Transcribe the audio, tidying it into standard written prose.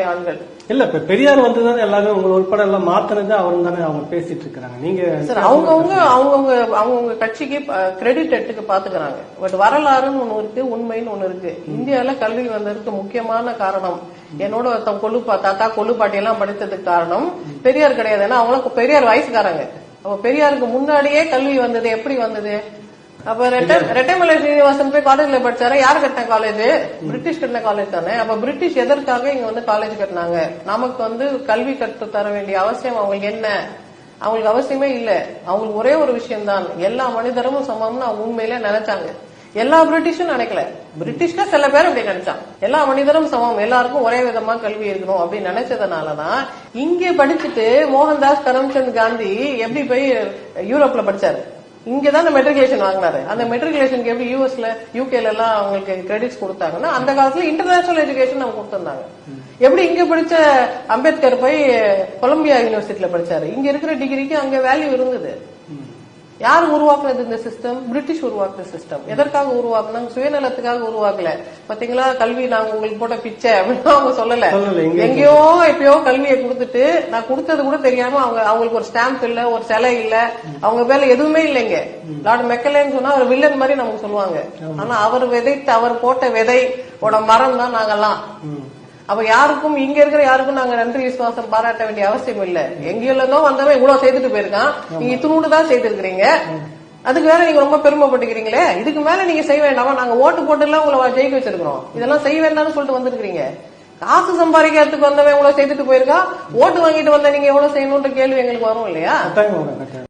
ஆண்கள் இல்ல இப்ப பெரியார் வந்துதானே எல்லாமே உங்க உட்பட எல்லாம் மாத்தினது அவரும் தானே அவங்க பேசிட்டு இருக்காங்க. நீங்க சார் அவங்கவுங்க கட்சிக்கு கிரெடிட் எடுத்துக்க பாத்துக்கிறாங்க. பட் வரலாறுன்னு ஒண்ணு இருக்கு, உண்மைன்னு ஒண்ணு இருக்கு. இந்தியால கல்வி வந்ததுக்கு முக்கியமான காரணம் என்னோட தாத்தா கொள்ளுப்பாட்டி எல்லாம் படித்ததுக்கு காரணம் பெரியார் கிடையாது. ஏன்னா அவங்களுக்கு பெரியார் வயசுக்காரங்க. அப்ப பெரியாருக்கு முன்னாடியே கல்வி வந்தது. எப்படி வந்தது? அப்ப ரெட்டைமலை ஸ்ரீனிவாசன் போய் காலேஜ்ல படிச்சாரு. யாரு கட்டின காலேஜ்? பிரிட்டிஷ் கட்டின காலேஜ் தானே. அப்ப பிரிட்டிஷ் எதற்காக இங்க வந்து காலேஜ் கட்டினாங்க? நமக்கு வந்து கல்வி கற்று தர வேண்டிய அவசியம் அவங்களுக்கு என்ன? அவங்களுக்கு அவசியமே இல்ல. அவங்களுக்கு ஒரே ஒரு விஷயம் தான், எல்லா மனிதரும் சமம்னு அவங்க உண்மையில நினைச்சாங்க. எல்லா பிரிட்டிஷும் நினைக்கல. பிரிட்டிஷ்ல சில பேர் அப்படி நினைச்சான். எல்லா மனிதரும் சமம், எல்லாருக்கும் ஒரே விதமா கல்வி இருக்கணும் அப்படின்னு நினைச்சதுனாலதான் இங்கே படிச்சுட்டு மோகன்தாஸ் கரம்சந்த் காந்தி எப்படி போய் யூரோப்ல படிச்சாரு. இங்கதான் மெட்ரிகுலேஷன் வாங்கினாரு. அந்த மெட்ரிகுலேஷனுக்கு எப்படி யூஎஸ்ல யூகேல எல்லாம் அவங்களுக்கு கிரெடிட்ஸ் கொடுத்தாங்கன்னா அந்த காலத்துல இன்டர்நேஷனல் எஜுகேஷன் அவங்க கொடுத்திருந்தாங்க. எப்படி இங்க படிச்ச அம்பேத்கர் போய் கொலம்பியா யூனிவர்சிட்டியில படிச்சாரு. இங்க இருக்கிற டிகிரிக்கு அங்க வேல்யூ இருந்தது. யார் உருவாக்குனது இந்த சிஸ்டம்? பிரிட்டிஷ் உருவாக்குன சிஸ்டம். எதற்காக உருவாக்குனாங்க? சுயநலத்துக்காக உருவாக்கல. பாத்தீங்களா, கல்வி நாங்க உங்களுக்கு போட்ட பிச்சை அப்படின்னு அவங்க சொல்லல. எங்கேயோ எப்பயோ கல்வியை கொடுத்துட்டு நான் கொடுத்தது கூட தெரியாம அவங்களுக்கு ஒரு ஸ்டாம்ப் இல்ல, ஒரு சிலை இல்ல, அவங்க பேர்ல எதுவுமே இல்லைங்க. லார்ட் மெக்கலேன்னு சொன்னா அவர் வில்லன் மாதிரி நமக்கு சொல்லுவாங்க. ஆனா அவர் போட்ட விதையோட மரம் தான் நாங்கெல்லாம். அப்ப யாருக்கும் இங்க இருக்கிற யாருக்கும் நாங்க நன்றி விசுவாசம் பாராட்ட வேண்டிய அவசியம் இல்ல. எங்கிருந்தோ வந்தவன் இவ்வளவு செய்துட்டு போயிருக்கான், நீங்க இத்தினூண்டு தான் செய்திருக்கிறீங்க. அதுக்கு வேற நீங்க ரொம்ப பெருமைப்பட்டுக்கிறீங்களே. இதுக்கு மேல நீங்க செய்ய வேண்டாமா? நாங்க ஓட்டு போட்டு எல்லாம் உங்களை ஜெயிக்க வச்சிருக்கிறோம், இதெல்லாம் செய்ய வேண்டாம்னு சொல்லிட்டு வந்திருக்கீங்க. காசு சம்பாதிக்கிறதுக்கு வந்தவன் இவ்வளவு செய்துட்டு போயிருக்கா, ஓட்டு வாங்கிட்டு வந்த நீங்க எவ்வளவு செய்யணும்ன்ற கேள்வி எங்களுக்கு வரும் இல்லையா?